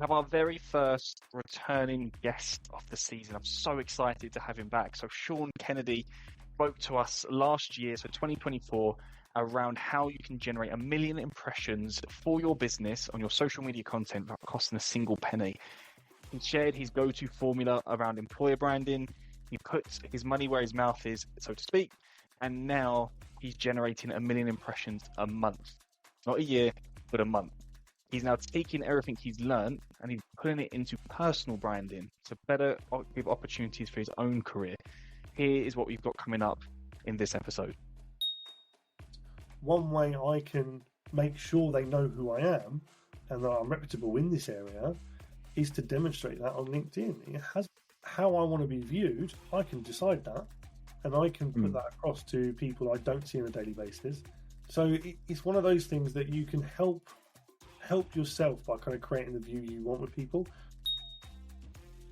have our very first returning guest of the season. I'm so excited to have him back. So Sean Kennedy spoke to us last year, so 2024, around how you can generate 1 million impressions for your business on your social media content without costing a single penny. He shared his go-to formula around employer branding. He puts his money where his mouth is, so to speak, and now he's generating 1 million impressions a month. Not a year, but a month. He's now taking everything he's learned and he's putting it into personal branding to better give opportunities for his own career. Here is what we've got coming up in this episode. One way I can make sure they know who I am and that I'm reputable in this area is to demonstrate that on LinkedIn. It has how I want to be viewed. I can decide that, and I can put that across to people I don't see on a daily basis. So it's one of those things that you can help yourself by kind of creating the view you want with people.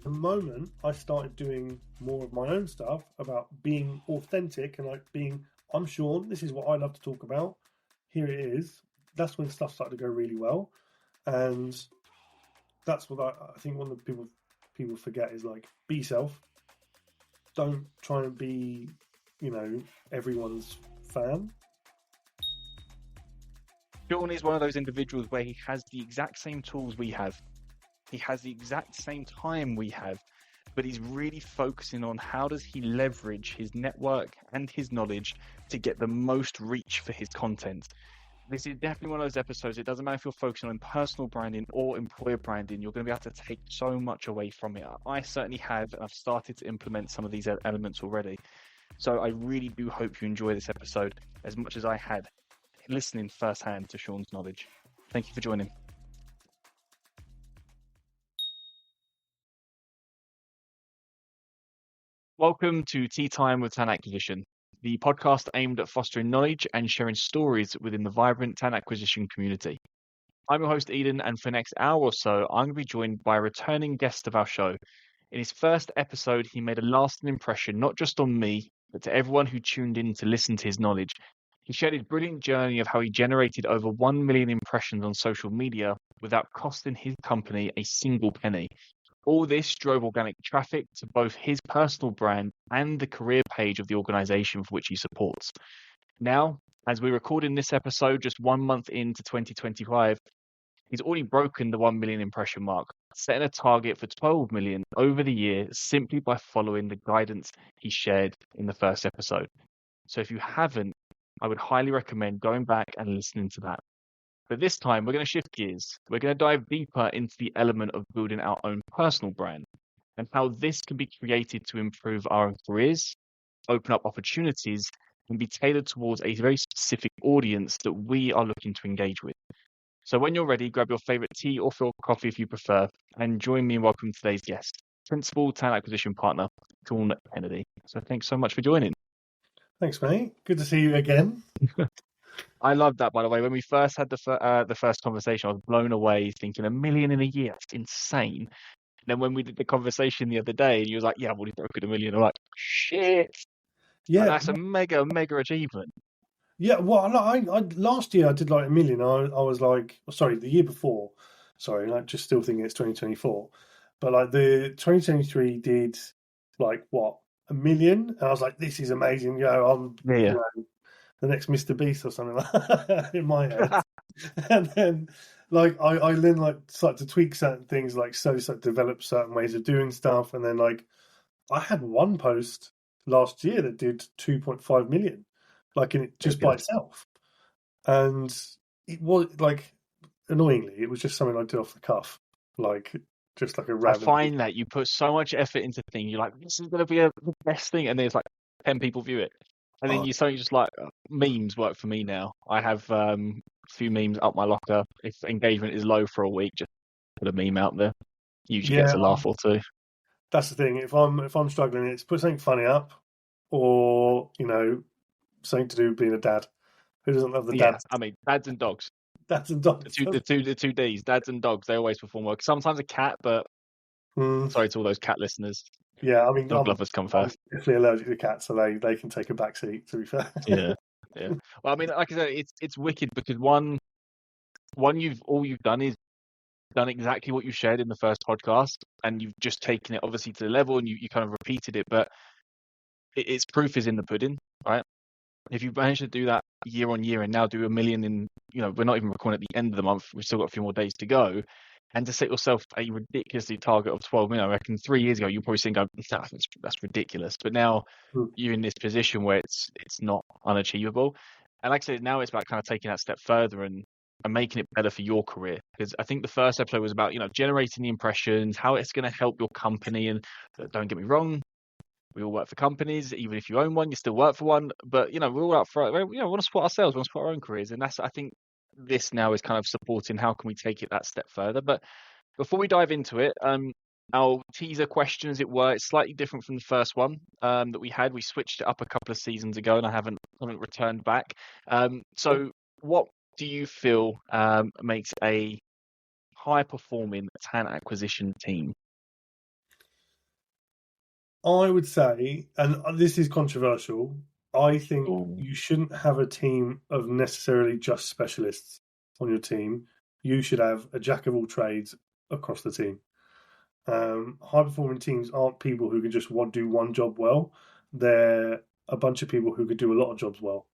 The moment I started doing more of my own stuff about being authentic and I'm Sean, this is what I love to talk about, here it is, that's when stuff started to go really well. And that's what I think one of the people forget is be yourself. Don't try and be, everyone's fan. Sean is one of those individuals where he has the exact same tools we have. He has the exact same time we have, but he's really focusing on how does he leverage his network and his knowledge to get the most reach for his content. This is definitely one of those episodes. It doesn't matter if you're focusing on personal branding or employer branding, you're going to be able to take so much away from it. I certainly have, and I've started to implement some of these elements already. So I really do hope you enjoy this episode as much as I had listening firsthand to Sean's knowledge. Thank you for joining. Welcome to Tea Time with Talent Acquisition, the podcast aimed at fostering knowledge and sharing stories within the vibrant talent acquisition community. I'm your host, Eden, and for the next hour or so, I'm going to be joined by a returning guest of our show. In his first episode, he made a lasting impression, not just on me, but to everyone who tuned in to listen to his knowledge. He shared his brilliant journey of how he generated over 1 million impressions on social media without costing his company a single penny. All this drove organic traffic to both his personal brand and the career page of the organization for which he supports. Now, as we're recording this episode just 1 month into 2025, he's already broken the 1 million impression mark, setting a target for 12 million over the year simply by following the guidance he shared in the first episode. So if you haven't, I would highly recommend going back and listening to that. But this time, we're going to shift gears. We're going to dive deeper into the element of building our own personal brand and how this can be created to improve our own careers, open up opportunities, and be tailored towards a very specific audience that we are looking to engage with. So when you're ready, grab your favorite tea or coffee if you prefer, and join me in welcoming today's guest, Principal Talent Acquisition Partner, Sean Kennedy. So thanks so much for joining. Thanks, mate. Good to see you again. I love that, by the way. When we first had the first conversation, I was blown away, thinking 1 million in a year. That's insane. And then when we did the conversation the other day, and you was like, "Yeah, I've already broken 1 million." I'm like, "Shit!" Yeah, like, that's a mega achievement. Yeah, well, I last year I did 1 million. I was the year before. Sorry, just still thinking it's 2024, but the 2023 did what, 1 million, and I was like, this is amazing. I'm the next Mr. Beast or something like that in my head. And then I then started to tweak certain things, slowly start to develop certain ways of doing stuff, and then I had one post last year that did 2.5 million. In it just by itself. And it was annoyingly, it was just something I did off the cuff. Just a random. I find that you put so much effort into things, you're like, this is going to be the best thing. And there's 10 people view it. And then you suddenly just memes work for me now. I have a few memes up my locker. If engagement is low for a week, just put a meme out there. Usually gets a laugh or two. That's the thing. If I'm struggling, it's put something funny up or, something to do with being a dad. Who doesn't love the dads? I mean, dads and dogs. Dads and dogs. The two Ds, dads and dogs. They always perform well. Sometimes a cat, but sorry to all those cat listeners. Yeah, I mean, dog lovers come first. I'm definitely allergic to cats, so they can take a back seat. To be fair. Yeah. Well, I mean, like I said, it's wicked because one all you've done is done exactly what you shared in the first podcast, and you've just taken it obviously to the level, and you kind of repeated it, but it's proof is in the pudding, right? If you manage to do that year on year and now do 1 million in, we're not even recording at the end of the month, we've still got a few more days to go, and to set yourself a ridiculously target of 12 million, I reckon 3 years ago, you're probably saying, nah, that's ridiculous. But now you're in this position where it's not unachievable. And like I said, now it's about kind of taking that step further and making it better for your career. Because I think the first episode was about, generating the impressions, how it's going to help your company. And don't get me wrong, we all work for companies. Even if you own one, you still work for one. But, we're all out for it. We want to support ourselves, we want to support our own careers. And that's, I think, this now is kind of supporting how can we take it that step further. But before we dive into it, our teaser question, as it were, it's slightly different from the first one that we had. We switched it up a couple of seasons ago, and I haven't returned back. So what do you feel makes a high-performing talent acquisition team? I would say, and this is controversial, I think you shouldn't have a team of necessarily just specialists on your team. You should have a jack of all trades across the team. High-performing teams aren't people who can just do one job well. They're a bunch of people who could do a lot of jobs well,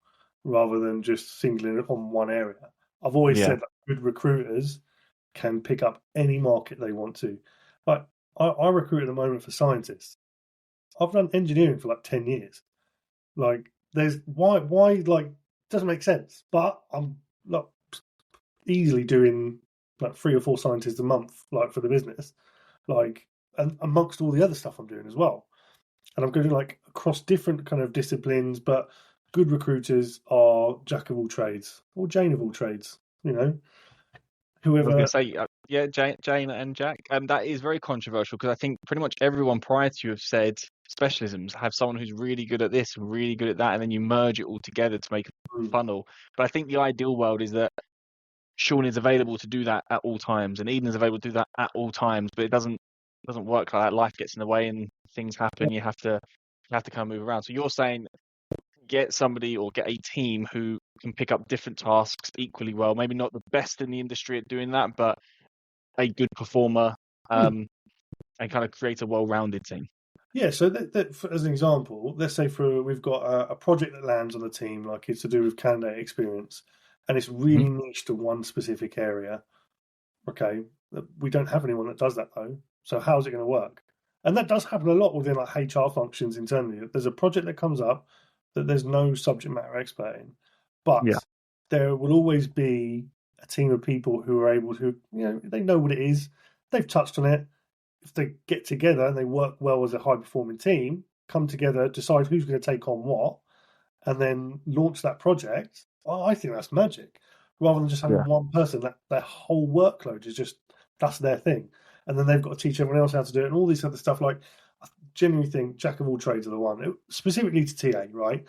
rather than just singling it on one area. I've always said that good recruiters can pick up any market they want to. Like I recruit at the moment for scientists. I've done engineering for like 10 years. Like, there's why like doesn't make sense. But I'm like easily doing like 3 or 4 scientists a month, like for the business, like, and amongst all the other stuff I'm doing as well. And I'm going like across different kind of disciplines. But good recruiters are jack of all trades or Jane of all trades. Whoever. I was going to say, Jane and Jack. That is very controversial because I think pretty much everyone prior to you have said specialisms have someone who's really good at this and really good at that, and then you merge it all together to make a funnel. But I think the ideal world is that Sean is available to do that at all times, and Eden is available to do that at all times. But it doesn't work like that. Life gets in the way, and things happen. You have to kind of move around. So you're saying get somebody or get a team who can pick up different tasks equally well. Maybe not the best in the industry at doing that, but a good performer, and kind of create a well-rounded team. Yeah, so as an example, let's say we've got a project that lands on the team, like it's to do with candidate experience, and it's really niche to one specific area. Okay, we don't have anyone that does that though. So how's it going to work? And that does happen a lot within like HR functions internally. There's a project that comes up that there's no subject matter expert in, but there will always be a team of people who are able to, they know what it is, they've touched on it. If they get together and they work well as a high-performing team, come together, decide who's going to take on what, and then launch that project, I think that's magic. Rather than just having one person, that their whole workload is just, that's their thing. And then they've got to teach everyone else how to do it and all this other stuff. Like, I genuinely think jack of all trades are the one. Specifically to TA, right?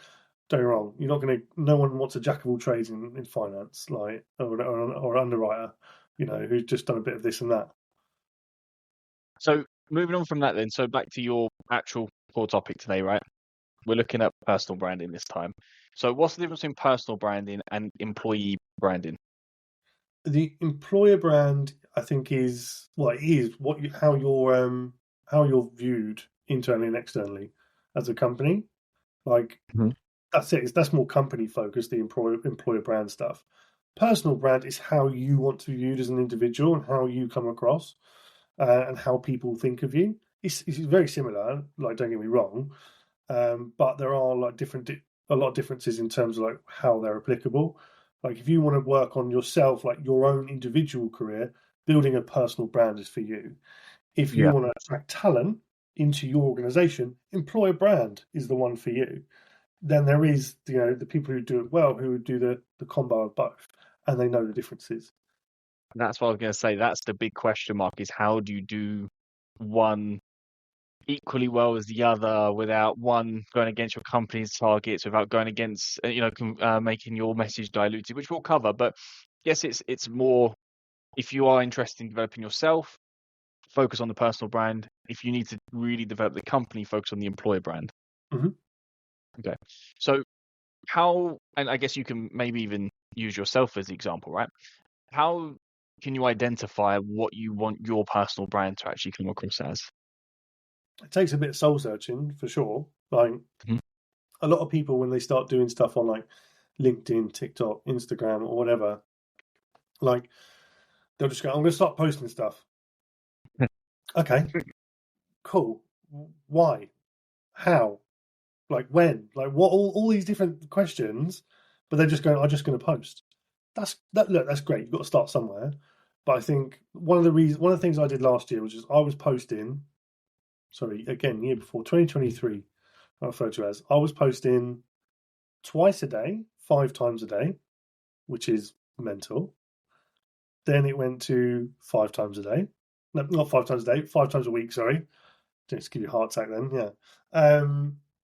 Don't get me wrong. No one wants a jack of all trades in finance, like, or an underwriter, who's just done a bit of this and that. So moving on from that then, so back to your actual core topic today, right? We're looking at personal branding this time. So what's the difference between personal branding and employee branding? The employer brand, I think, is how you're viewed internally and externally as a company. Like that's it. That's more company focused. The employer brand stuff. Personal brand is how you want to be viewed as an individual and how you come across. And how people think of you. It's very similar. Like, don't get me wrong, but there are like a lot of differences in terms of like how they're applicable. Like, if you want to work on yourself, like your own individual career, building a personal brand is for you. If you want to attract talent into your organization, employer brand is the one for you. Then there is, the people who do it well, who do the combo of both, and they know the differences. That's what I was going to say. That's the big question mark, is how do you do one equally well as the other without one going against your company's targets, without going against, making your message diluted, which we'll cover. But yes, it's more, if you are interested in developing yourself, focus on the personal brand. If you need to really develop the company, focus on the employer brand. Okay. So how, and I guess you can maybe even use yourself as the example, right? How can you identify what you want your personal brand to actually come across as? It takes a bit of soul searching for sure. Like Mhm. a lot of people, when they start doing stuff on like LinkedIn, TikTok, Instagram, or whatever, like they'll just go, "I'm going to start posting stuff." Okay, cool. Why? How? Like when? Like what? All these different questions, but they're just going, "I'm just going to post." Look, that's great. You've got to start somewhere. But I think one of the things I did last year was just I was posting. Sorry, again, year before 2023, I refer to as I was posting twice a day, 5 times a day, which is mental. Then it went to 5 times a day. No, not 5 times a day, 5 times a week. Sorry, just give you a heart attack then. Yeah,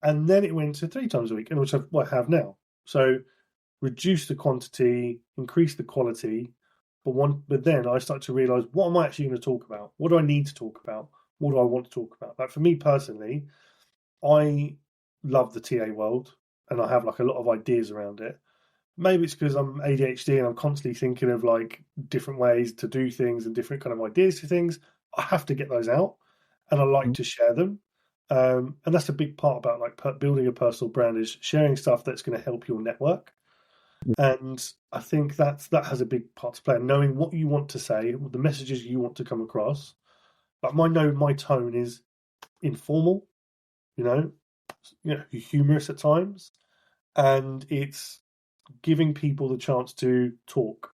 and then it went to 3 times a week, and which I have now. So reduce the quantity, increase the quality. But then I start to realize, what am I actually going to talk about? What do I need to talk about? What do I want to talk about? Like for me personally, I love the TA world, and I have like a lot of ideas around it. Maybe it's because I'm ADHD and I'm constantly thinking of like different ways to do things and different kind of ideas for things. I have to get those out, and I like to share them. And that's a big part about like building a personal brand is sharing stuff that's going to help your network. And I think that has a big part to play. Knowing what you want to say, the messages you want to come across. But my tone is informal, you know, humorous at times, and it's giving people the chance to talk.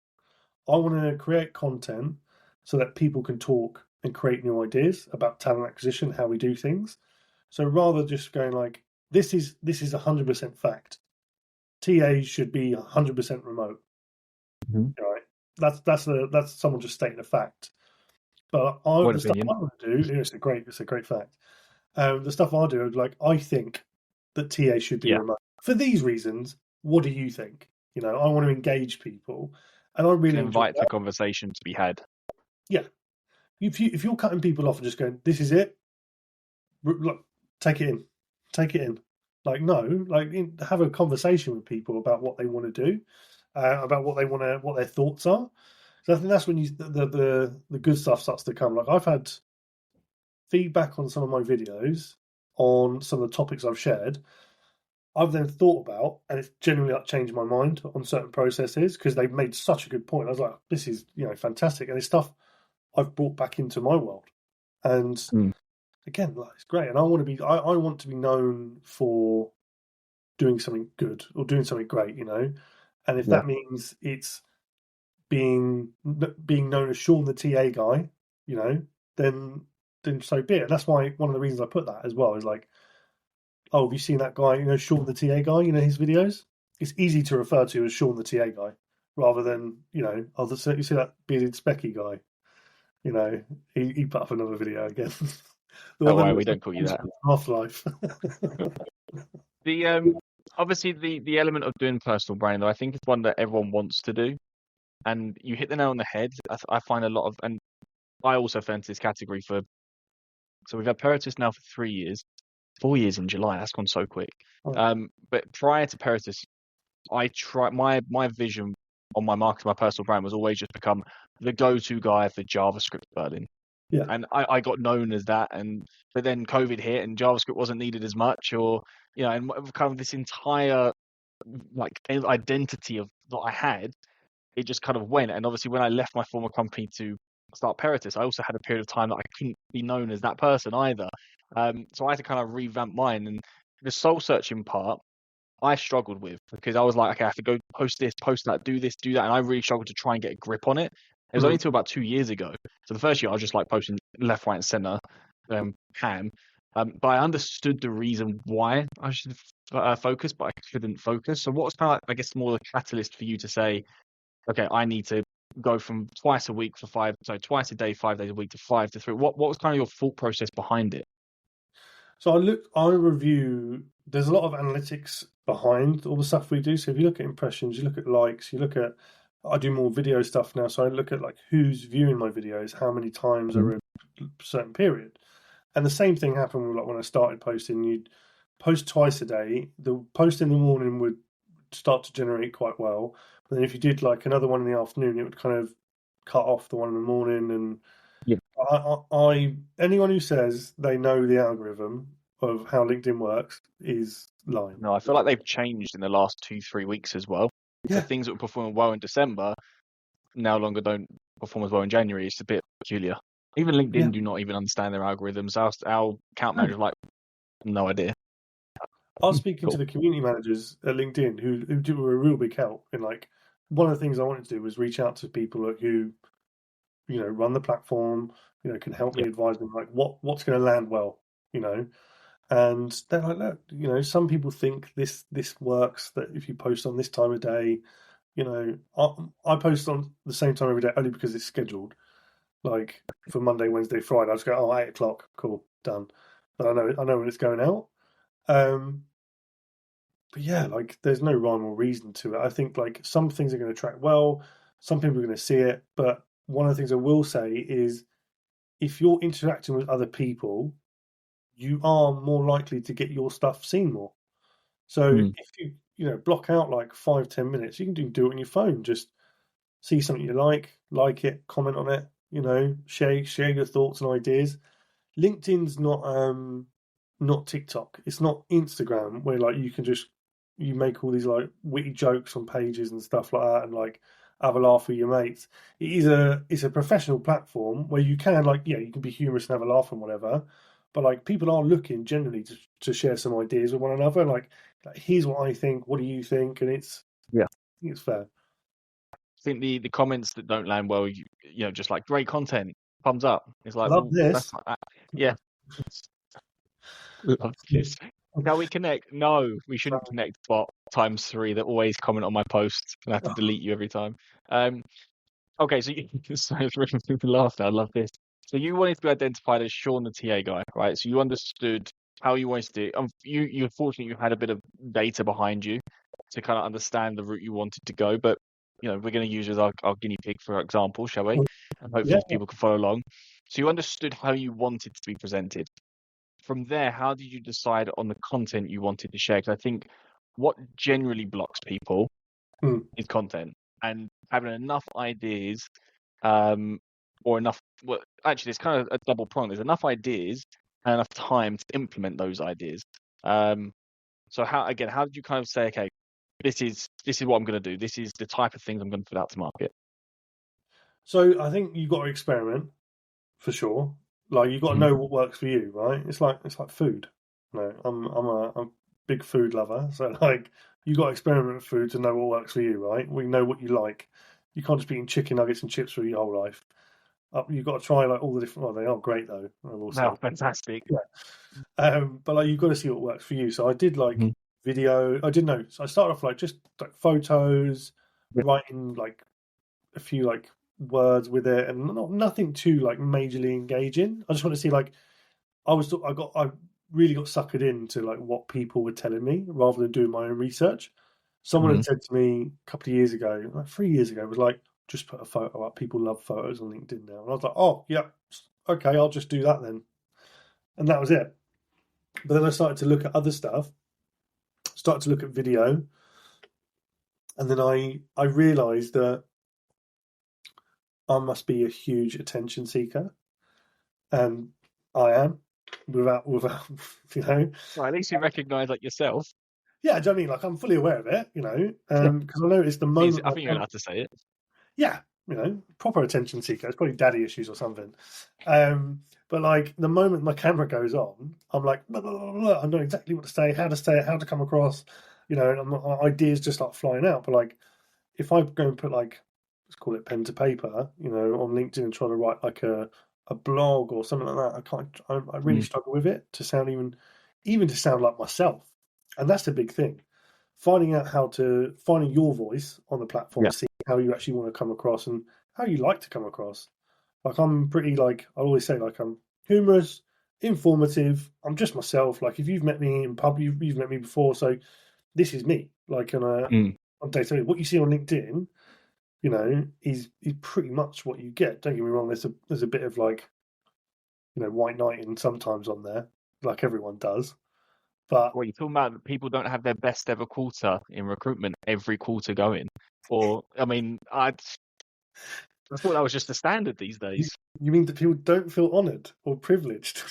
I want to create content so that people can talk and create new ideas about talent acquisition, how we do things. So rather just going like, this is 100% fact. TAs should be 100% remote. Mhm. Right? That's someone just stating a fact. But What the stuff opinion? I want to do, it's a great fact. The stuff I do, like I think that TA should be Yeah, remote for these reasons. What do you think? I want to engage people, and I to really enjoy invite the that. conversation to be had. Yeah, if you're cutting people off and just going, "This is it," look, take it in, take it in. Like no, like have a conversation with people about what they want to do, about what their thoughts are. So I think that's when the good stuff starts to come. Like I've had feedback on some of my videos on some of the topics I've shared. I've then thought about, and it's genuinely like changed my mind on certain processes because they've made such a good point. I was like, this is fantastic, and it's stuff I've brought back into my world. And Mm. again, like, it's great. And I want to be known for doing something good or doing something great, And if Yeah. that means it's being known as Sean the TA guy, then so be it. And that's why one of the reasons I put that as well is like, oh, have you seen that guy, Sean the TA guy, his videos? It's easy to refer to as Sean the TA guy rather than, oh, you see that bearded specky guy, he put up another video again. The Don't one that worry, we looks like don't call you that. Half-Life. The obviously the element of doing personal branding, though, I think it's one that everyone wants to do, and you hit the nail on the head. I find a lot of, and I also fell into this category for. So we've had Peritus now for 3 years, 4 years in July. That's gone so quick. Oh, But prior to Peritus, I try my vision on my market, my personal brand was always just become the go-to guy for JavaScript building. yeah. And I got known as that, but then COVID hit and JavaScript wasn't needed as much, or and kind of this entire like identity of that I had, it just kind of went. And obviously, when I left my former company to start Peritus, I also had a period of time that I couldn't be known as that person either. So I had to kind of revamp mine, and the soul searching part I struggled with because I was like, okay, I have to go post this, post that, do this, do that, and I really struggled to try and get a grip on it. It was only Mm. until about 2 years ago. So the first year I was just like posting left, right, and center, ham. But I understood the reason why I should focus, but I couldn't focus. So what was kind of, I guess, more the catalyst for you to say, okay, I need to go from twice a week for twice a day, 5 days a week to 5 to 3. What was kind of your thought process behind it? So I review. There's a lot of analytics behind all the stuff we do. So if you look at impressions, you look at likes, you look at. I do more video stuff now, so I look at like who's viewing my videos, how many times Mhm. over a certain period, and the same thing happened with like when I started posting. You'd post twice a day. The post in the morning would start to generate quite well, but then if you did like another one in the afternoon, it would kind of cut off the one in the morning. And Yeah. anyone who says they know the algorithm of how LinkedIn works is lying. No, I feel like they've changed in the last 2-3 weeks as well. So Yeah, things that were performing well in December no longer don't perform as well in January. It's a bit peculiar. Even yeah. LinkedIn do not even understand their algorithms. Our account manager like no idea. I was speaking to Cool. the community managers at LinkedIn who were a real big help. And like one of the things I wanted to do was reach out to people who run the platform, can help me Yeah. advise them like what's going to land well, you know. And they're like, look, some people think this works, that if you post on this time of day, I post on the same time every day only because it's scheduled. Like for Monday, Wednesday, Friday, I just go, oh, 8 o'clock, cool, done. But I know when it's going out. Um, but yeah, like there's no rhyme or reason to it. I think like some things are going to track well, some people are going to see it. But one of the things I will say is if you're interacting with other people, you are more likely to get your stuff seen more. So Mm. if you block out like 5-10 minutes, you can do it on your phone. Just see something you like it, comment on it, share your thoughts and ideas. LinkedIn's not TikTok. It's not Instagram where like you make all these like witty jokes on pages and stuff like that and like have a laugh with your mates. It's a professional platform where you can like you can be humorous and have a laugh and whatever. But like people are looking generally to share some ideas with one another. Like here's what I think. What do you think? And Yeah. I think it's fair. I think the comments that don't land well, just like great content, thumbs up. It's like, Love well, that's this. not that. Yeah. Love this. Shall we connect? No, we shouldn't connect bot times three that always comment on my posts and I have to delete you every time. Um, okay, so so it's really making me laugh now. I love this. So you wanted to be identified as Sean the TA guy, right? So you understood how you wanted to do it. You fortunately you had a bit of data behind you to kind of understand the route you wanted to go. But we're going to use as our guinea pig for example, shall we? And Yeah. hopefully people can follow along. So you understood how you wanted to be presented. From there, how did you decide on the content you wanted to share? Because I think what generally blocks people Mm. is content and having enough ideas, um, or enough. Well, actually, it's kind of a double prong. There's enough ideas and enough time to implement those ideas. So how did you kind of say, okay, this is what I'm going to do. This is the type of things I'm going to put out to market. So I think you've got to experiment for sure. Like you've got to Mhm. know what works for you, right? It's like food. I'm a big food lover, so like you got to experiment with food to know what works for you, right? We know what you like. You can't just be eating chicken nuggets and chips for your whole life. You've got to try like all the different. Well, they are great though. I will say, Wow, fantastic. yeah. But like you've got to see what works for you. So I did like Mhm. video. I did know. So I started off like just like photos, Yeah. writing like a few like words with it, and nothing too like majorly engaging. I just want to see like I really got suckered into like what people were telling me rather than doing my own research. Someone Mhm. had said to me a couple of years ago, like 3 years ago, was like, just put a photo up. People love photos on LinkedIn now, and I was like, oh yeah, okay, I'll just do that then, and that was it. But then I started to look at other stuff, started to look at video, and then I realised that I must be a huge attention seeker, and I am without you know. Well, at least you recognise like yourself. Yeah, do you know what I mean? Like I'm fully aware of it, Yeah. because I noticed the Means moment I my think you're allowed to say it. yeah, proper attention seeker. It's probably daddy issues or something. But like the moment my camera goes on, I'm like, blah, blah, blah, blah. I know exactly what to say it, how to come across, and ideas just start flying out. But like if I go and put like, let's call it pen to paper, on LinkedIn and try to write like a blog or something like that, I can't. I really Mm. struggle with it to sound even to sound like myself, and that's the big thing. Finding your voice on the platform Yeah. and seeing how you actually want to come across and how you like to come across. Like I'm pretty like I always say like I'm humorous, informative. I'm just myself. Like if you've met me in pub, you've met me before, so this is me. Like Mm. on day to day, what you see on LinkedIn, is pretty much what you get. Don't get me wrong. There's a bit of like white knighting sometimes on there, like everyone does. But Well, you're talking about that people don't have their best ever quarter in recruitment every quarter going, or I mean, I thought that was just the standard these You, days. you mean that people don't feel honoured or privileged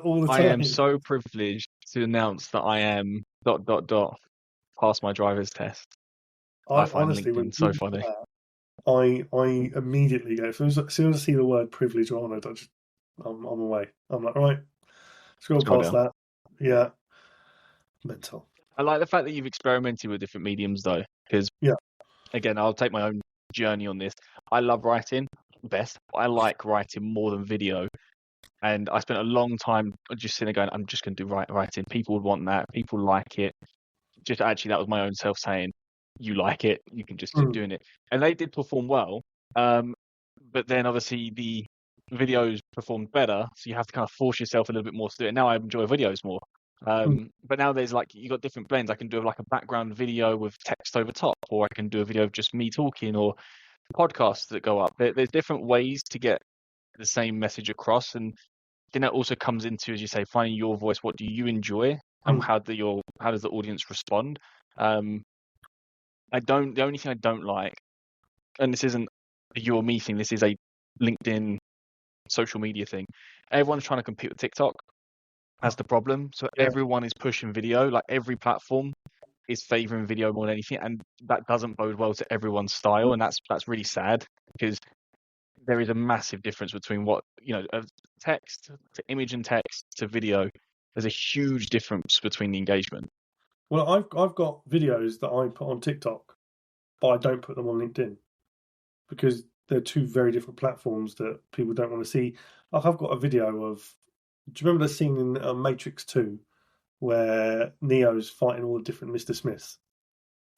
all the I am time? so privileged to announce that I am ... pass my driver's test. I I find honestly, when LinkedIn so people do funny. that, I immediately go. As soon as I see the word privilege or honoured, I'm away. I'm like, right, scroll Scroll past down. that. Yeah, mental. I like the fact that you've experimented with different mediums though, because Yeah. again, I'll take my own journey on this. I love writing, best. I like writing more than video. And I spent a long time just sitting there going, I'm just going to do writing. People would want that. People like it. Just actually, that was my own self saying, you like it, you can just keep Mm, doing it. And they did perform well. But then obviously the videos performed better. So you have to kind of force yourself a little bit more to do it. Now I enjoy videos more. mm, But now there's like, you got different blends. I can do like a background video with text over top, or I can do a video of just me talking, or podcasts that go up. There's different ways to get the same message across. And then that also comes into, as you say, finding your voice. What do you enjoy, and mm. how does the audience respond? Um, the only thing I don't like, and this isn't a you or me thing, this is a LinkedIn social media thing. Everyone's trying to compete with TikTok. That's the problem. So Yeah. everyone is pushing video. Like every platform is favoring video more than anything, and that doesn't bode well to everyone's style, and that's really sad because there is a massive difference between what text to image and text to video. There's a huge difference between the engagement. Well, I've got videos that I put on TikTok, but I don't put them on LinkedIn because they're two very different platforms that people don't want to see. Like I've got a video of. Do you remember the scene in Matrix 2 where Neo's fighting all the different Mr. Smiths?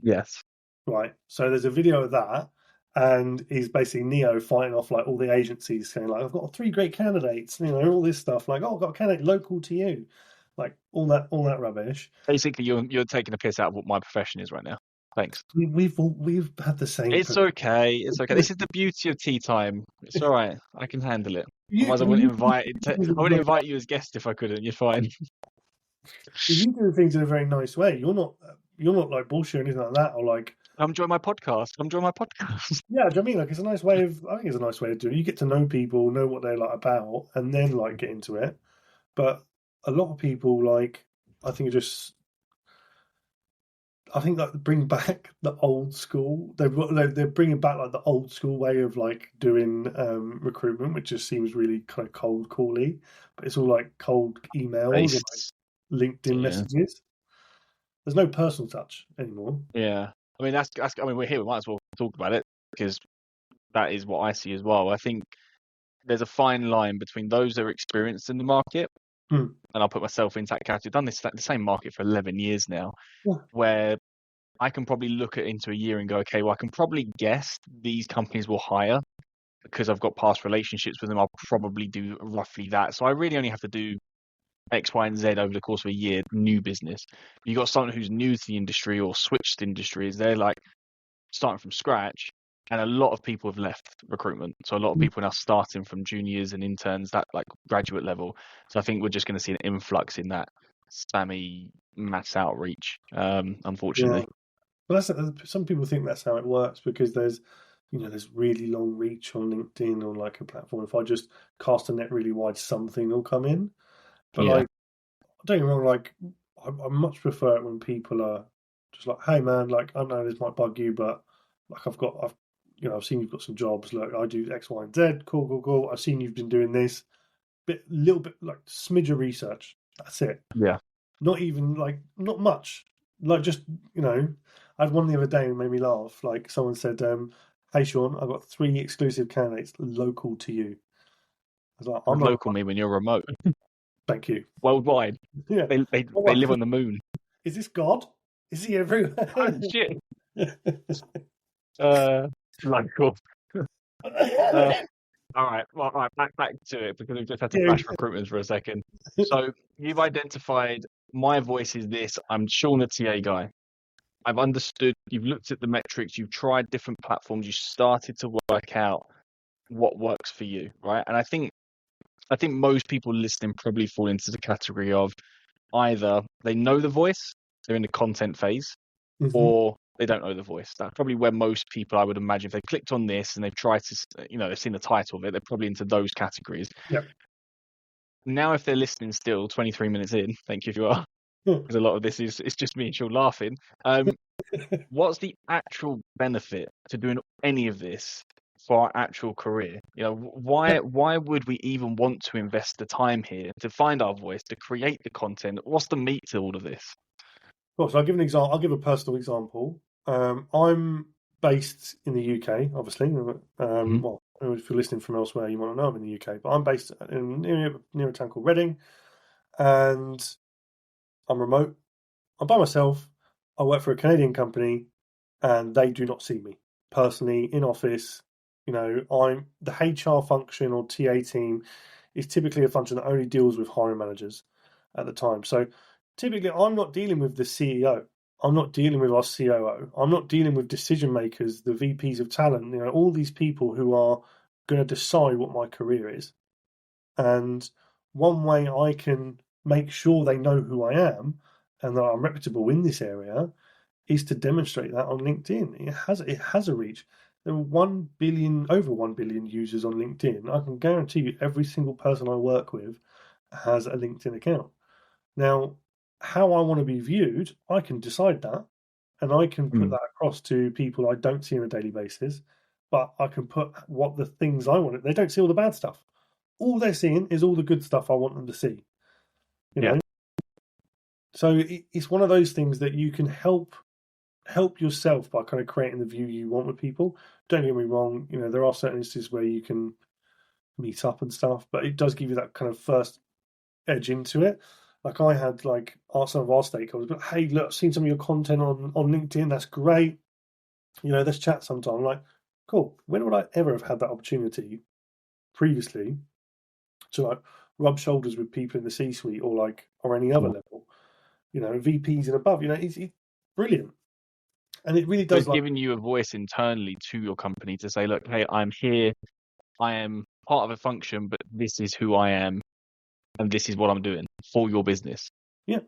Yes. Right. So there's a video of that, and he's basically Neo fighting off like all the agencies, saying like, "I've got three great candidates," all this stuff. Like, "Oh, I've got a candidate local to you," like all that rubbish. Basically, you're taking a piss out of what my profession is right now. Thanks. We've had the same. It's okay. It's okay. This is the beauty of tea time. It's all right. I can handle it. You, Otherwise, I wouldn't invite you as guest if I couldn't. You're fine. you do things in a very nice way. You're not like bullshit or anything like that, or like. I'm enjoying my podcast. I'm enjoying my podcast. Yeah, do you know what I mean? Like it's a nice way of. I think it's a nice way of doing it. You get to know people, know what they're like about, and then like get into it. But a lot of people like, I think are just. I think like bring back the old school. They're bringing back like the old school way of like doing recruitment, which just seems really kind of cold cally. But it's all like cold emails and Based. like LinkedIn Yeah. messages. There's no personal touch anymore. Yeah. I mean, that's. I mean, we're here. We might as well talk about it because that is what I see as well. I think there's a fine line between those that are experienced in the market, Hmm. and I'll put myself into that category. I've done the same market for 11 years now, Yeah. where I can probably look at into a year and go, okay, well, I can probably guess these companies will hire because I've got past relationships with them. I'll probably do roughly that. So I really only have to do X, Y, and Z over the course of a year, new business. You got someone who's new to the industry or switched industries, they're like starting from scratch. And a lot of people have left recruitment. So a lot of people are now starting from juniors and interns, that like graduate level. So I think we're just going to see an influx in that spammy mass outreach, unfortunately. Yeah. Well, some people think that's how it works because there's really long reach on LinkedIn or like a platform. If I just cast a net really wide, something will come in. But Yeah. like, don't get me wrong, like I much prefer it when people are just like, "Hey man, like I know this might bug you, but like I've seen you've got some jobs. Look, I do X, Y, and Z. Cool, cool, cool. I've seen you've been doing this. Little bit like smidge of research. That's it. Yeah. Not even like not much. Like just I had one the other day and made me laugh. Like someone said, "Hey Sean, I've got 3 exclusive candidates local to you." I was like, What "I'm does not. local mean when you're remote? Thank you." Worldwide. Yeah. They live on the moon. Is this God? Is he everywhere? Oh shit. Local. All right. Well, all right. Back to it because we've just had to Yeah. flash recruitment for a second. So you've identified my voice is this. I'm Sean, the TA guy. I've understood. You've looked at the metrics. You've tried different platforms. You started to work out what works for you, right? And I think most people listening probably fall into the category of either they know the voice, they're in the content phase, Mhm. or they don't know the voice. That's probably where most people, I would imagine, if they clicked on this and they've tried to, they've seen the title of it, they're probably into those categories. Yeah. Now, if they're listening still 23 minutes in, thank you if you are, because a lot of this is it's just me and Sean laughing. What's the actual benefit to doing any of this for our actual career? Why would we even want to invest the time here to find our voice, to create the content? What's the meat to all of this? Well, so I'll give an example. I'll give a personal example. I'm based in the UK, obviously. Well, if you're listening from elsewhere, you might not know I'm in the UK, but I'm based near a town called Reading, and I'm remote. I'm by myself. I work for a Canadian company, and they do not see me personally in office. I'm the HR function or TA team is typically a function that only deals with hiring managers at the time. So typically, I'm not dealing with the CEO. I'm not dealing with our COO. I'm not dealing with decision makers, the VPs of talent. All these people who are going to decide what my career is. And one way I can make sure they know who I am and that I'm reputable in this area is to demonstrate that on LinkedIn. It has a reach. There are over 1 billion users on LinkedIn. I can guarantee you every single person I work with has a LinkedIn account. Now, how I want to be viewed, I can decide that, and I can put that across to people I don't see on a daily basis, but I can put what the things I want. They don't see all the bad stuff. All they're seeing is all the good stuff I want them to see. You know? So it's one of those things that you can help yourself by kind of creating the view you want with people. Don't get me wrong, there are certain instances where you can meet up and stuff, but it does give you that kind of first edge into it. Like I had some of our stakeholders, but hey, look, I've seen some of your content on LinkedIn. That's great. Let's chat sometime. I'm like, cool. When would I ever have had that opportunity previously to rub shoulders with people in the C-suite or any other level? VPs and above. It's brilliant. And it really does. It's giving you a voice internally to your company to say, look, hey, I'm here. I am part of a function, but this is who I am. And this is what I'm doing for your business. Yeah.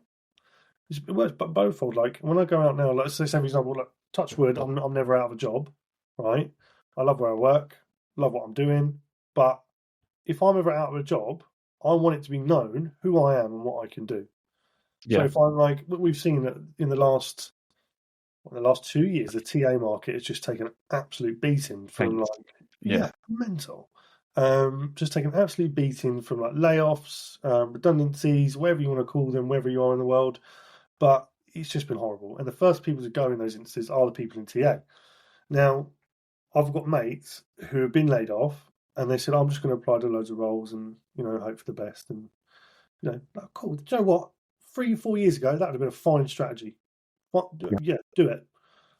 It works bothfold. Like when I go out now, let's say, for example, touch wood, I'm never out of a job, right? I love where I work, love what I'm doing. But if I'm ever out of a job, I want it to be known who I am and what I can do. Yeah. So if I'm we've seen that in the last 2 years, the TA market has just taken an absolute beating from mental. Just taken an absolute beating from layoffs, redundancies, whatever you want to call them, wherever you are in the world. But it's just been horrible. And the first people to go in those instances are the people in TA. Now, I've got mates who have been laid off and they said, I'm just going to apply to loads of roles and, hope for the best. And, cool. Do you know what? 3-4 years ago, that would have been a fine strategy. Yeah, do it.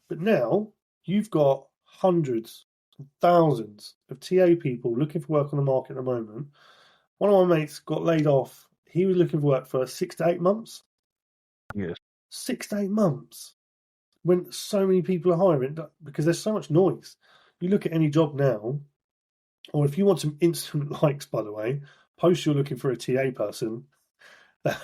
But now you've got hundreds, thousands of TA people looking for work on the market at the moment. One of my mates got laid off. He was looking for work for 6 to 8 months. Yes. 6 to 8 months when so many people are hiring because there's so much noise. You look at any job now, or if you want some instant likes, by the way, post you're looking for a TA person.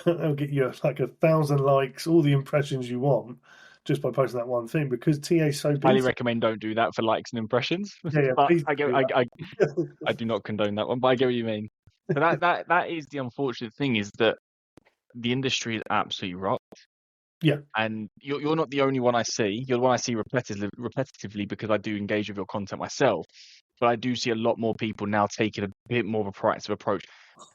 They'll get you 1,000 likes, all the impressions you want, just by posting that one thing because TA is so busy. Highly recommend don't do that for likes and impressions. Yeah, but please I do not condone that one, but I get what you mean. But that is the unfortunate thing is that the industry is absolutely rocked. Yeah. And you're not the only one I see. You're the one I see repetitively because I do engage with your content myself. But I do see a lot more people now taking a bit more of a proactive approach,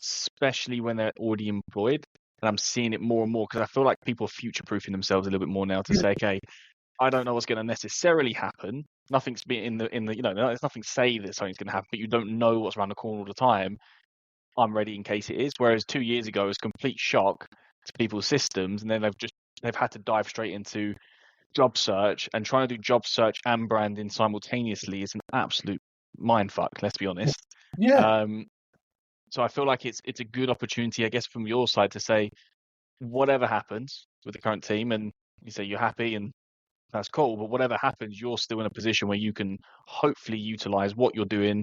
especially when they're already employed. And I'm seeing it more and more because I feel like people are future-proofing themselves a little bit more now to say, okay, I don't know what's going to necessarily happen. Nothing's been there's nothing say that something's going to happen, but you don't know what's around the corner all the time. I'm ready in case it is. Whereas 2 years ago, it was complete shock to people's systems, and then they've had to dive straight into job search, and trying to do job search and branding simultaneously is an absolute mindfuck. Let's be honest. Yeah. So I feel like it's a good opportunity, I guess, from your side to say whatever happens with the current team, and you say you're happy and that's cool, but whatever happens, you're still in a position where you can hopefully utilize what you're doing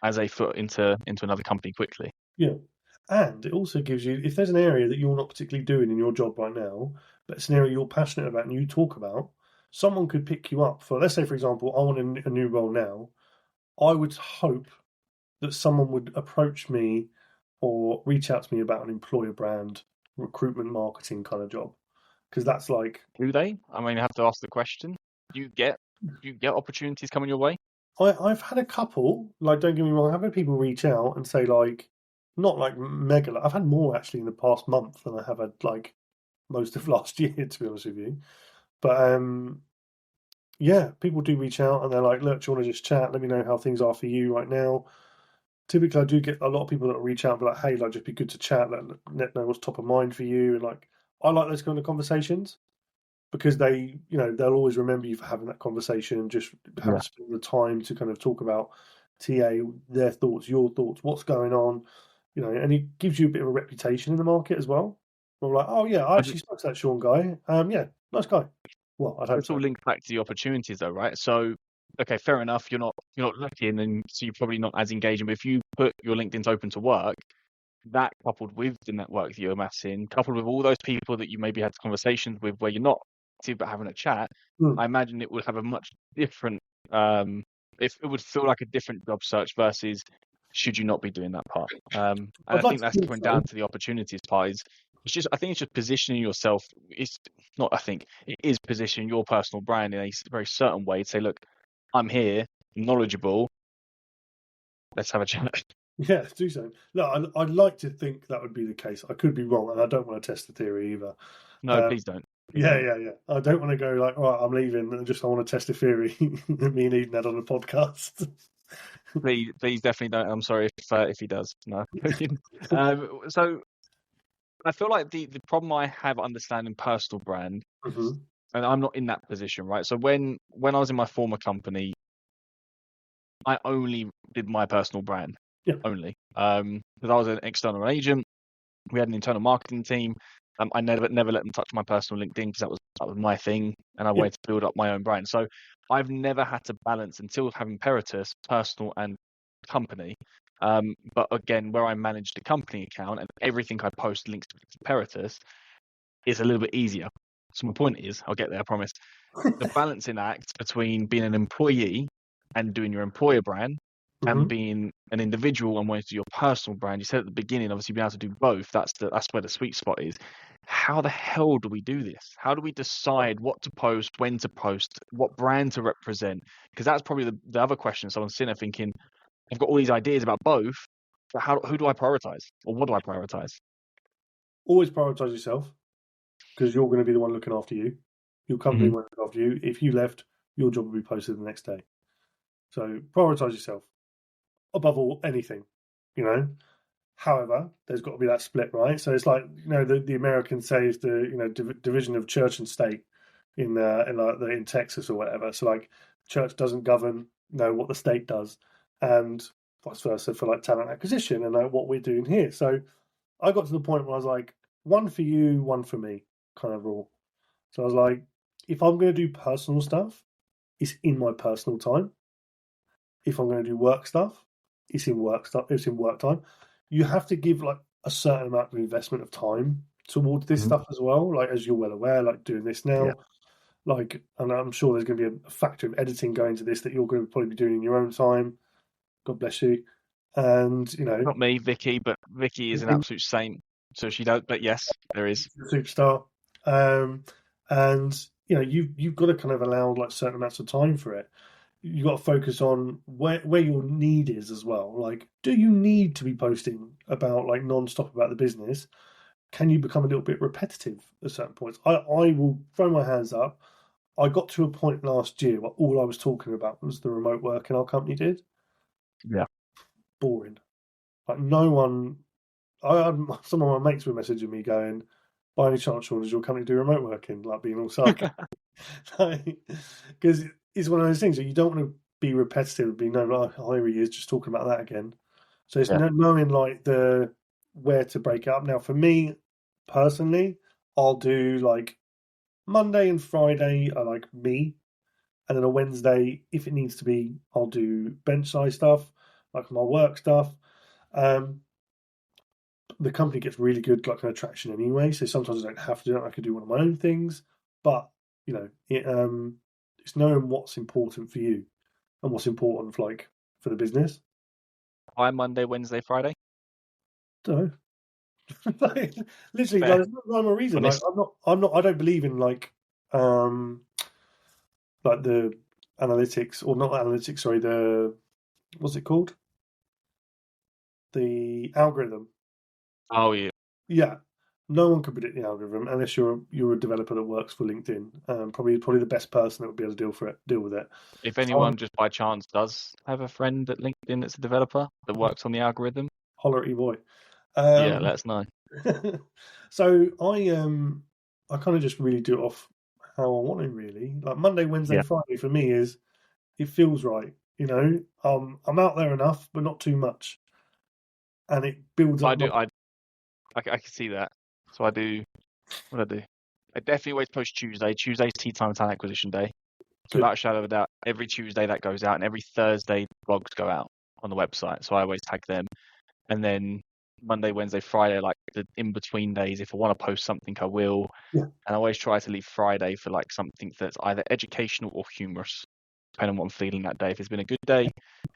as a foot into another company quickly. Yeah. And it also gives you, if there's an area that you're not particularly doing in your job right now, but it's an area you're passionate about and you talk about, someone could pick you up for, let's say, for example, I want a new role now. I would hope that someone would approach me or reach out to me about an employer brand recruitment marketing kind of job, because that's like, Do they? I mean, I have to ask the question. Do you get opportunities coming your way? I've had a couple, like, don't get me wrong, I've had people reach out and say, like, not like mega, I've had more actually in the past month than I have had like most of last year, to be honest with you. But yeah, people do reach out and they're like, look, do you want to just chat? Let me know how things are for you right now. Typically, I do get a lot of people that reach out and be like, hey, like, just be good to chat, let know what's top of mind for you. And like, I like those kind of conversations because they, they'll always remember you for having that conversation and just having Yeah. spent the time to kind of talk about TA, their thoughts, your thoughts, what's going on, and it gives you a bit of a reputation in the market as well. We're like, oh yeah, I I ju- actually spoke to that Sean guy. Yeah, nice guy. Well, I'd hope It's all so. linked back to the opportunities, though, right? So, okay, fair enough. You're not looking, and so you're probably not as engaging. But if you put your LinkedIn's open to work, that coupled with the network that you're amassing, coupled with all those people that you maybe had conversations with where you're not active but having a chat, Hmm. I imagine it would have a much different, if it would feel like a different job search versus should you not be doing that part. And I I'd like think to that's think coming so. down to the opportunities part. I think it's just positioning yourself. It's not. I think it is positioning your personal brand in a very certain way to say, look, I'm here, knowledgeable. Let's have a chat. Yeah, do so. No, I'd like to think that would be the case. I could be wrong, and I don't want to test the theory either. No, Um, please don't. Please yeah, don't. yeah, yeah. I don't want to go like, all right, I'm leaving, and just I want to test the theory that me and Eden had on the podcast. Please, definitely don't. I'm sorry if he does. No. So I feel like the problem I have understanding personal brand, Hmm. and I'm not in that position, right? So when I was in my former company, I only did my personal brand Yeah, only. Because I was an external agent, we had an internal marketing team. I never let them touch my personal LinkedIn because that was my thing, and I yeah. wanted to build up my own brand. So I've never had to balance until having Peritus, personal and company. But again, where I manage the company account and everything I post links to Peritus is a little bit easier. So my point is, I'll get there, I promise. The balancing act between being an employee and doing your employer brand and Hmm. being an individual and wanting to do your personal brand. You said at the beginning, obviously being able to do both, that's where the sweet spot is. How the hell do we do this? How do we decide what to post, when to post, what brand to represent? Because that's probably the other question. Someone's sitting there thinking, I've got all these ideas about both, but who do I prioritize? Or what do I prioritize? Always prioritize yourself because you're going to be the one looking after you. Your company Hmm. won't look after you. If you left, your job will be posted the next day. So prioritize yourself above all anything. You know. However, there's got to be that split, right? So it's like the Americans say is the division of church and state in Texas or whatever. So like, church doesn't govern what the state does, and vice versa for like talent acquisition and like what we're doing here. So I got to the point where I was like, one for you, one for me, kind of rule. So I was like, if I'm going to do personal stuff, it's in my personal time. If I'm going to do work stuff, it's in work stuff. It's in work time. You have to give like a certain amount of investment of time towards this Hmm. stuff as well. Like as you're well aware, like doing this Yeah. now, like, and I'm sure there's going to be a factor of editing going to this that you're going to probably be doing in your own time. God bless you. And Not me, Vicky, but Vicky is an absolute saint. So she does, but yes, there is. superstar. Um, and you've got to kind of allow like certain amounts of time for it. You got to focus on where your need is as well. Like, do you need to be posting about like non-stop about the business? Can you become a little bit repetitive at certain points? I will throw my hands up. I got to a point last year where all I was talking about was the remote working our company did. Yeah. Boring. Like no one. I had some of my mates were messaging me going, "By any chance, Sean, does your company do remote working?" Like being all sarcastic. Because it's one of those things that you don't want to be repetitive and be no, like, oh, here he is just talking about that again. So it's Yeah. knowing like the where to break it up. Now, for me personally, I'll do like Monday and Friday are like me, and then a Wednesday, if it needs to be, I'll do bench size stuff, like my work stuff. Um, the company gets really good like kind of traction anyway, so sometimes I don't have to do it. I could do one of my own things, but it's knowing what's important for you and what's important for the business. Why Monday, Wednesday, Friday? Don't know. Like, literally, Fair. there's no rhyme or reason. Like, Honest. I'm not. I don't believe in um, like the analytics or not analytics. Sorry, the what's it called? The algorithm. Oh yeah. Yeah, no one can predict the algorithm unless you're a developer that works for LinkedIn. Probably the best person that would be able to deal with it. If So anyone just by chance does have a friend at LinkedIn that's a developer that works on the algorithm, holler at your boy. yeah, Um, let us know. so I kind of just really do it off how I want it. Really, like Monday, Wednesday, Yeah. Friday for me is it feels right. You know, I'm out there enough, but not too much, and it builds I up my. do. I can see that. So I do. What do I do? I definitely always post Tuesday. Tuesday's tea time talent acquisition day. So Good. without a shadow of a doubt, every Tuesday that goes out, and every Thursday blogs go out on the website. So I always tag them. And then Monday, Wednesday, Friday, like the in between days, if I want to post something, I will. Yeah. And I always try to leave Friday for like something that's either educational or humorous, depending on what I'm feeling that day. If it's been a good day,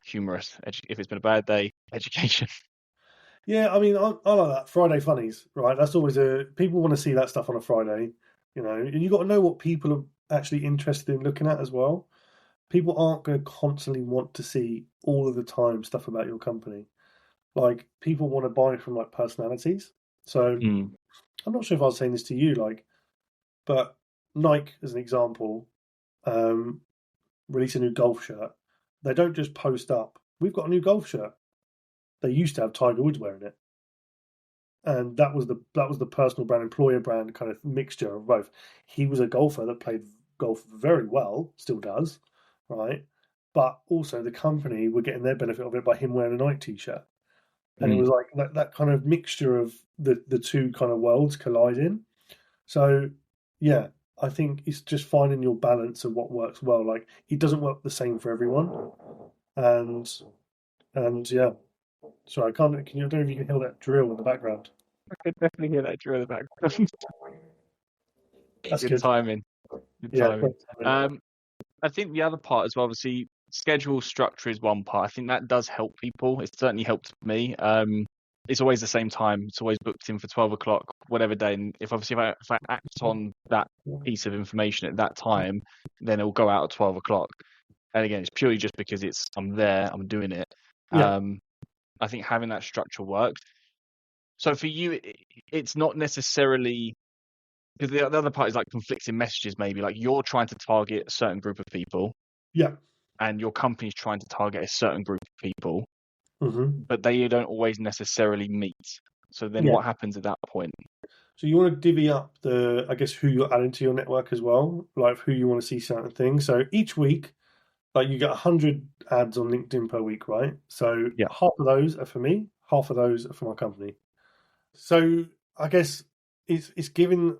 humorous. If it's been a bad day, education. Yeah, I mean, I like that Friday funnies, right? That's always people want to see that stuff on a Friday, you know, and you got to know what people are actually interested in looking at as well. People aren't going to constantly want to see all of the time stuff about your company. Like people want to buy from like personalities. So Mm. I'm not sure if I was saying this to you, but Nike, as an example, um, release a new golf shirt. They don't just post up, "We've got a new golf shirt." They used to have Tiger Woods wearing it, and that was the personal brand, employer brand kind of mixture of both. He was a golfer that played golf very well, still does, right? But also the company were getting their benefit of it by him wearing a Nike t-shirt, and it Mm. was like that kind of mixture of the two kind of worlds colliding. So yeah, I think it's just finding your balance of what works well. Like it doesn't work the same for everyone, and yeah. Sorry, I can't. Can you? I don't know if you can hear that drill in the background. I could definitely hear that drill in the background. That's Good good. timing. Good Yeah, timing. great timing. Um, I think the other part as well, obviously, schedule structure is one part. I think that does help people. It's certainly helped me. It's always the same time. It's always booked in for 12 o'clock, whatever day. And if I act on that piece of information at that time, then it will go out at 12 o'clock. And again, it's purely just because I'm there, I'm doing it. Yeah, I think having that structure works. So for you, it's not necessarily because the other part is like conflicting messages, maybe like you're trying to target a certain group of people yeah. and your company's trying to target a certain group of people, hmm but they don't always necessarily meet. So then Yeah. what happens at that point? So you want to divvy up I guess, who you're adding to your network as well, like who you want to see certain things. So each week, like you get 100 ads on LinkedIn per week, right? So Yeah. half of those are for me, half of those are for my company. So I guess it's giving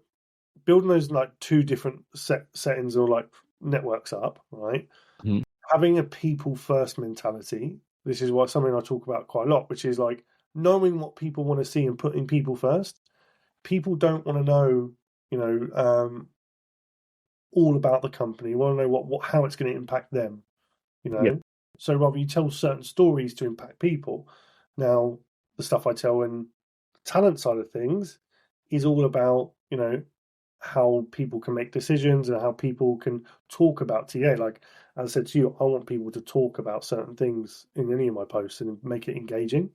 building those like two different settings or like networks up, right? Mhm. Having a people first mentality. This is what something I talk about quite a lot, which is like knowing what people want to see and putting people first. People don't want to know, you know, all about the company. You want to know how it's going to impact them, you Yeah. know. So rather you tell certain stories to impact people. Now, the stuff I tell in the talent side of things is all about, you know, how people can make decisions and how people can talk about TA. Like as I said to you, I want people to talk about certain things in any of my posts and make it engaging.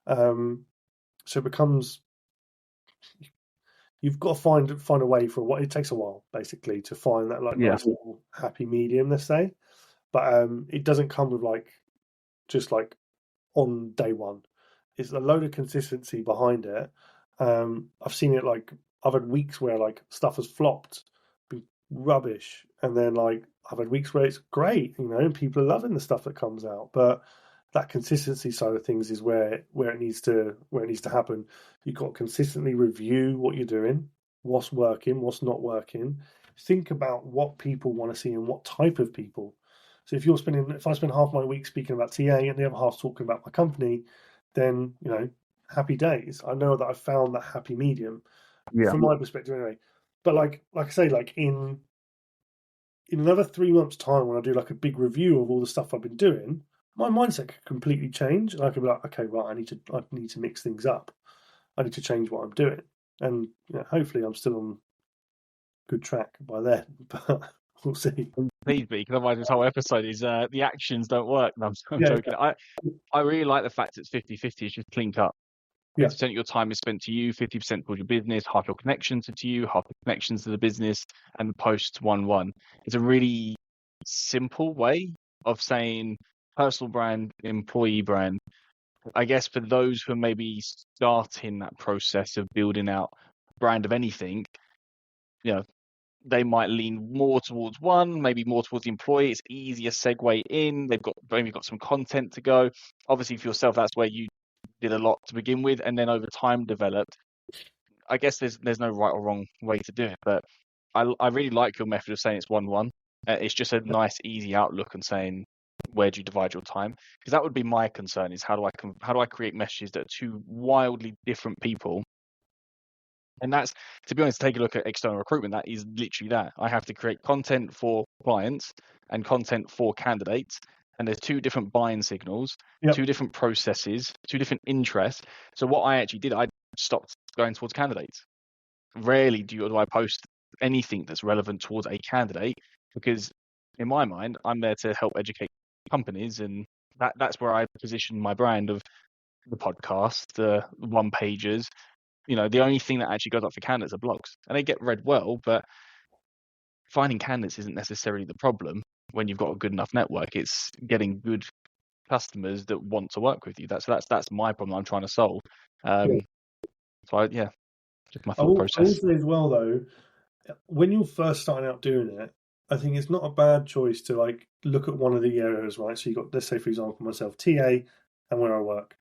So it becomes you've got to find a way for what it takes a while basically to find that like Yeah. nice little happy medium, let's say. But it doesn't come with like just like on day one. It's a load of consistency behind it. I've seen it like I've had weeks where like stuff has flopped, be rubbish, and then like I've had weeks where it's great, you know, and people are loving the stuff that comes out. But that consistency side of things is where it needs to happen. You've got to consistently review what you're doing, what's working, what's not working. Think about what people want to see and what type of people. So if I spend half my week speaking about TA and the other half talking about my company, then you know, happy days. I know that I've found that happy medium Yeah. from my perspective anyway. But like I say, like in another 3 months' time, when I do like a big review of all the stuff I've been doing, my mindset could completely change, and I could be like, okay, right, I need to mix things up. I need to change what I'm doing, and hopefully, I'm still on good track by then. But we'll see. Please be, because otherwise this whole episode is the actions don't work. No, I'm Yeah, joking. I really like the fact it's 50-50. It's just clean cut. yeah, 50% of your time is spent to you, 50% towards your business, half your connections are to you, half the connections to the business, and the post 1-1. It's a really simple way of saying personal brand, employee brand. I guess for those who are maybe starting that process of building out brand of anything, you know, they might lean more towards one, maybe more towards the employee. It's easier segue in. They've maybe got some content to go. Obviously, for yourself, that's where you did a lot to begin with, and then over time developed. I guess there's no right or wrong way to do it, but I really like your method of saying it's 1-1. It's just a nice, easy outlook on saying where do you divide your time? Because that would be my concern: is how do I create messages that are two wildly different people. And that's, to be honest, take a look at external recruitment. That is literally that. I have to create content for clients and content for candidates. And there's two different buying signals, yep, two different processes, two different interests. So what I actually did, I stopped going towards candidates. Rarely do I post anything that's relevant towards a candidate, because in my mind, I'm there to help educate companies, and that's where I position my brand of the podcast, the one pages. The only thing that actually goes up for candidates are blogs, and they get read well, but finding candidates isn't necessarily the problem when you've got a good enough network. It's getting good customers that want to work with you. That's my problem I'm trying to solve. yeah. Yeah, just my I thought will, I will process. say as well though, when you're first starting out doing it, I think it's not a bad choice to like look at one of the areas, right? So you got, let's say for example, myself, TA, and where I work.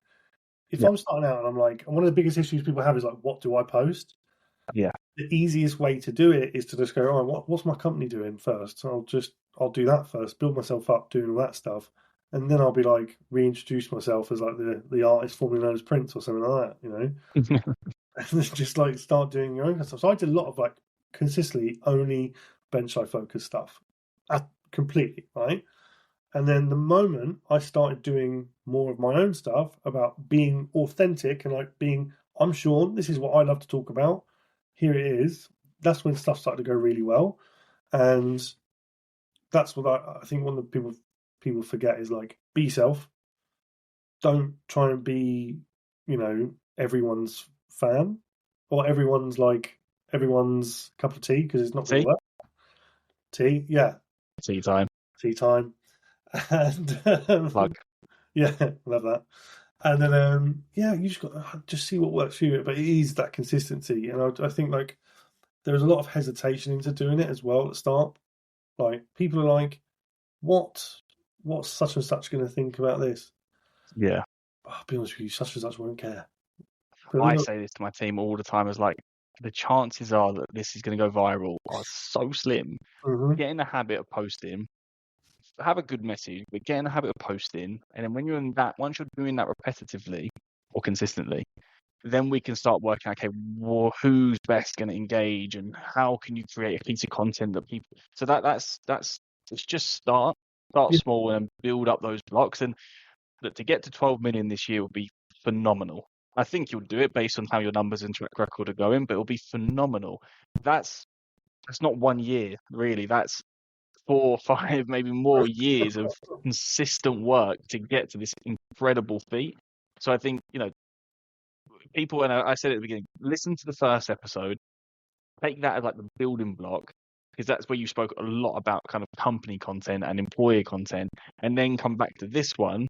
If Yeah, I'm starting out and I'm like, and one of the biggest issues people have is like, what do I post? yeah, The easiest way to do it is to just go, all right, what's my company doing first? So I'll do that first, build myself up doing all that stuff, and then I'll be like reintroduce myself as like the artist formerly known as Prince or something like that, and just like start doing your own stuff. So I did a lot of like consistently only bench side focused stuff, completely right. And then the moment I started doing more of my own stuff about being authentic and like being, I'm Sean, this is what I love to talk about. Here it is. That's when stuff started to go really well. And that's what I think one of the people forget is like, be yourself. Don't try and be, everyone's fan or everyone's cup of tea, because it's not going to see, work. Tea, yeah, tea time, tea time. And plug. yeah, love that. And then yeah, you just got to just see what works for you. But it is that consistency, and I think like there's a lot of hesitation into doing it as well at the start. Like people are like, what's such and such going to think about this? Yeah, I'll be honest with you, such and such won't care. I say this to my team all the time, as like, the chances are that this is going to go viral are so slim. Mm-hmm. Get in the habit of posting, have a good message, but get in the habit of posting. And then once you're doing that repetitively or consistently, then we can start working, okay, well, who's best going to engage, and how can you create a piece of content that people. So that's it's just start Yeah, small and build up those blocks. And that to get to 12 million this year would be phenomenal. I think you'll do it based on how your numbers and track record are going, but it'll be phenomenal. That's not 1 year, really. That's 4, 5, maybe more years of consistent work to get to this incredible feat. So I think, people, and I said at the beginning, listen to the first episode, take that as like the building block, because that's where you spoke a lot about kind of company content and employer content, and then come back to this one.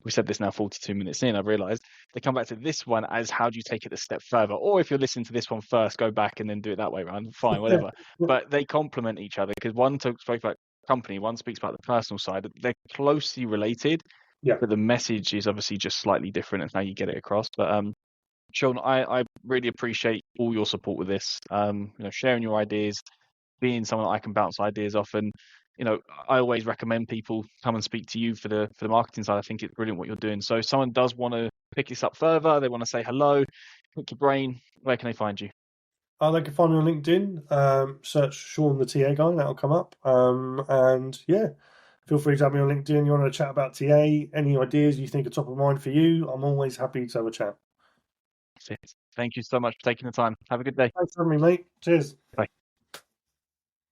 We said this now 42 minutes in, I've realized. They come back to this one as how do you take it a step further? Or if you're listening to this one first, go back and then do it that way around. Fine, yeah, whatever. But they complement each other, because one spoke about company, one speaks about the personal side. They're closely related, yeah. but the message is obviously just slightly different in how you get it across. But Sean, I really appreciate all your support with this. Sharing your ideas, being someone that I can bounce ideas off, and I always recommend people come and speak to you for the marketing side. I think it's brilliant what you're doing. So if someone does want to pick this up further, they want to say hello, pick your brain, where can they find you? They can find me on LinkedIn. Search Sean the TA guy, that'll come up. And yeah, feel free to have me on LinkedIn. You want to chat about TA? Any ideas you think are top of mind for you? I'm always happy to have a chat. That's it. Thank you so much for taking the time. Have a good day. Thanks for having me, mate. Cheers. Bye.